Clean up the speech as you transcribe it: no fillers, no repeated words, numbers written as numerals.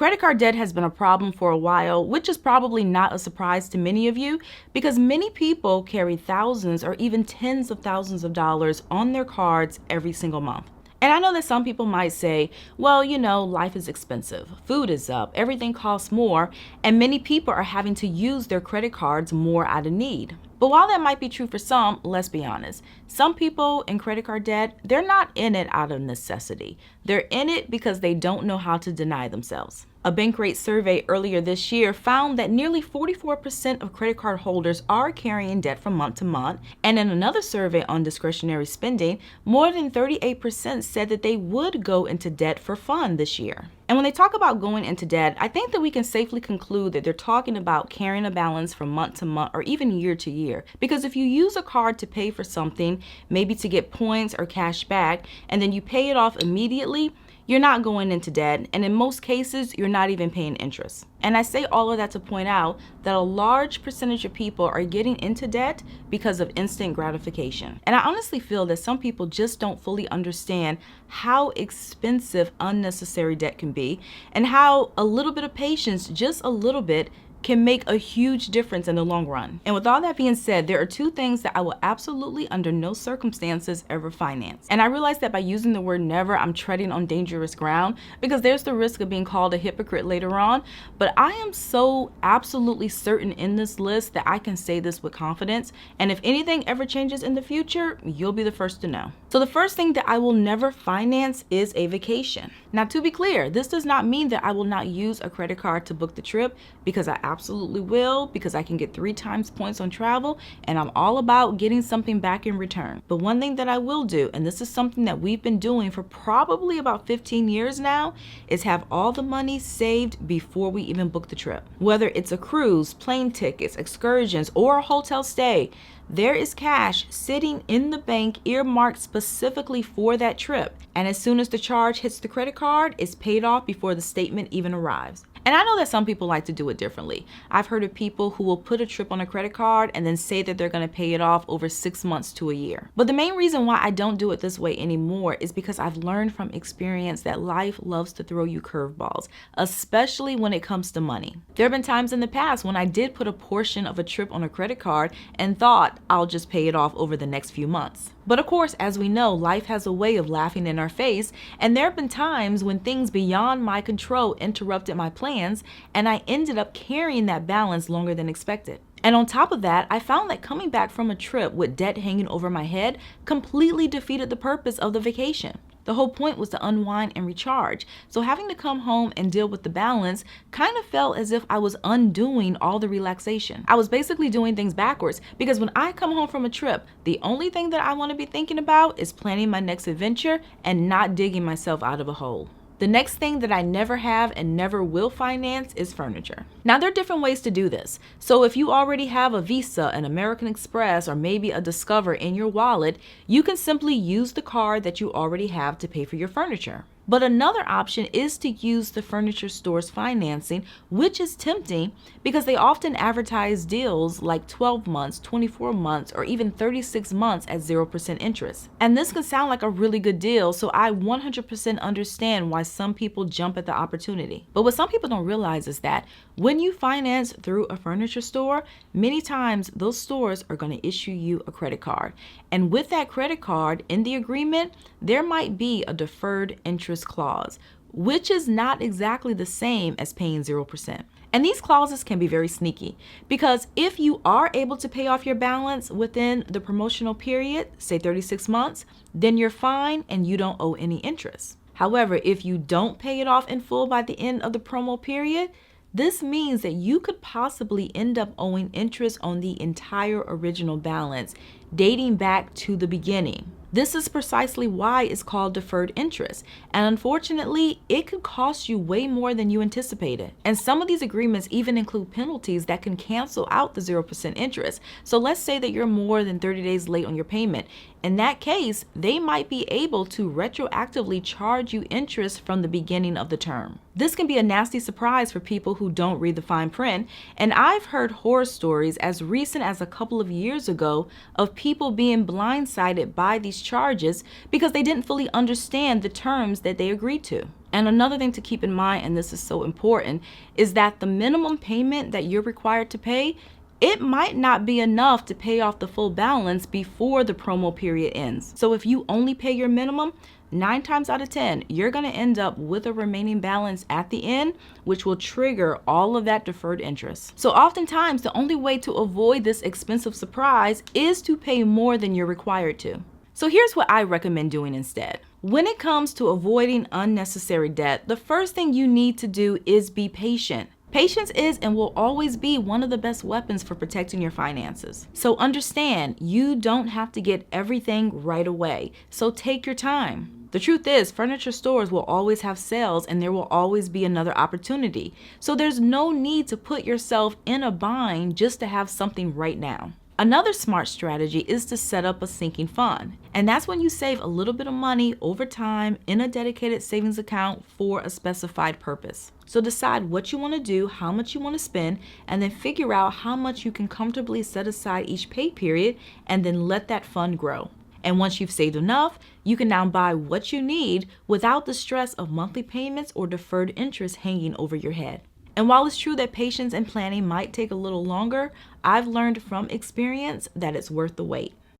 Credit card debt has been a problem for a while, which is probably not a surprise to many of you because many people carry thousands or even tens of thousands of dollars on their cards every single month. And I know that some people might say, well, life is expensive, food is up, everything costs more, and many people are having to use their credit cards more out of need. But while that might be true for some, let's be honest, some people in credit card debt, they're not in it out of necessity. They're in it because they don't know how to deny themselves. A Bankrate survey earlier this year found that nearly 44% of credit card holders are carrying debt from month to month. And in another survey on discretionary spending, more than 38% said that they would go into debt for fun this year. And when they talk about going into debt, I think that we can safely conclude that they're talking about carrying a balance from month to month or even year to year. Because if you use a card to pay for something, maybe to get points or cash back, and then you pay it off immediately, you're not going into debt, and in most cases, you're not even paying interest. And I say all of that to point out that a large percentage of people are getting into debt because of instant gratification. And I honestly feel that some people just don't fully understand how expensive unnecessary debt can be and how a little bit of patience, just a little bit, can make a huge difference in the long run. And with all that being said, there are two things that I will absolutely under no circumstances ever finance. And I realize that by using the word never, I'm treading on dangerous ground because there's the risk of being called a hypocrite later on. But I am so absolutely certain in this list that I can say this with confidence. And if anything ever changes in the future, you'll be the first to know. So the first thing that I will never finance is a vacation. Now, to be clear, this does not mean that I will not use a credit card to book the trip, because I absolutely will, because I can get 3 times points on travel, and I'm all about getting something back in return. But one thing that I will do, and this is something that we've been doing for probably about 15 years now, is have all the money saved before we even book the trip. Whether it's a cruise, plane tickets, excursions, or a hotel stay, there is cash sitting in the bank earmarked specifically for that trip. And as soon as the charge hits the credit card, it's paid off before the statement even arrives. And I know that some people like to do it differently. I've heard of people who will put a trip on a credit card and then say that they're going to pay it off over 6 months to a year. But the main reason why I don't do it this way anymore is because I've learned from experience that life loves to throw you curveballs, especially when it comes to money. There have been times in the past when I did put a portion of a trip on a credit card and thought I'll just pay it off over the next few months. But of course, as we know, life has a way of laughing in our face, and there have been times when things beyond my control interrupted my plans, and I ended up carrying that balance longer than expected. And on top of that, I found that coming back from a trip with debt hanging over my head completely defeated the purpose of the vacation. The whole point was to unwind and recharge. So having to come home and deal with the balance kind of felt as if I was undoing all the relaxation. I was basically doing things backwards, because when I come home from a trip, the only thing that I want to be thinking about is planning my next adventure and not digging myself out of a hole. The next thing that I never have and never will finance is furniture. Now, there are different ways to do this. So if you already have a Visa, an American Express, or maybe a Discover in your wallet, you can simply use the card that you already have to pay for your furniture. But another option is to use the furniture store's financing, which is tempting because they often advertise deals like 12 months, 24 months, or even 36 months at 0% interest. And this can sound like a really good deal, so I 100% understand why some people jump at the opportunity. But what some people don't realize is that when you finance through a furniture store, many times those stores are going to issue you a credit card. And with that credit card in the agreement, there might be a deferred interest clause, which is not exactly the same as paying 0%. And these clauses can be very sneaky, because if you are able to pay off your balance within the promotional period, say 36 months, then you're fine and you don't owe any interest. However, if you don't pay it off in full by the end of the promo period, this means that you could possibly end up owing interest on the entire original balance, dating back to the beginning. This is precisely why it's called deferred interest. And unfortunately, it could cost you way more than you anticipated. And some of these agreements even include penalties that can cancel out the 0% interest. So let's say that you're more than 30 days late on your payment. In that case, they might be able to retroactively charge you interest from the beginning of the term. This can be a nasty surprise for people who don't read the fine print, and I've heard horror stories as recent as a couple of years ago of people being blindsided by these charges because they didn't fully understand the terms that they agreed to. And another thing to keep in mind, and this is so important, is that the minimum payment that you're required to pay, it might not be enough to pay off the full balance before the promo period ends. So if you only pay your minimum, 9 times out of 10, you're going to end up with a remaining balance at the end, which will trigger all of that deferred interest. So oftentimes, the only way to avoid this expensive surprise is to pay more than you're required to. So here's what I recommend doing instead. When it comes to avoiding unnecessary debt, the first thing you need to do is be patient. Patience is and will always be one of the best weapons for protecting your finances. So understand, you don't have to get everything right away. So take your time. The truth is, furniture stores will always have sales and there will always be another opportunity. So there's no need to put yourself in a bind just to have something right now. Another smart strategy is to set up a sinking fund. And that's when you save a little bit of money over time in a dedicated savings account for a specified purpose. So decide what you want to do, how much you want to spend, and then figure out how much you can comfortably set aside each pay period, and then let that fund grow. And once you've saved enough, you can now buy what you need without the stress of monthly payments or deferred interest hanging over your head. And while it's true that patience and planning might take a little longer, I've learned from experience that it's worth the wait.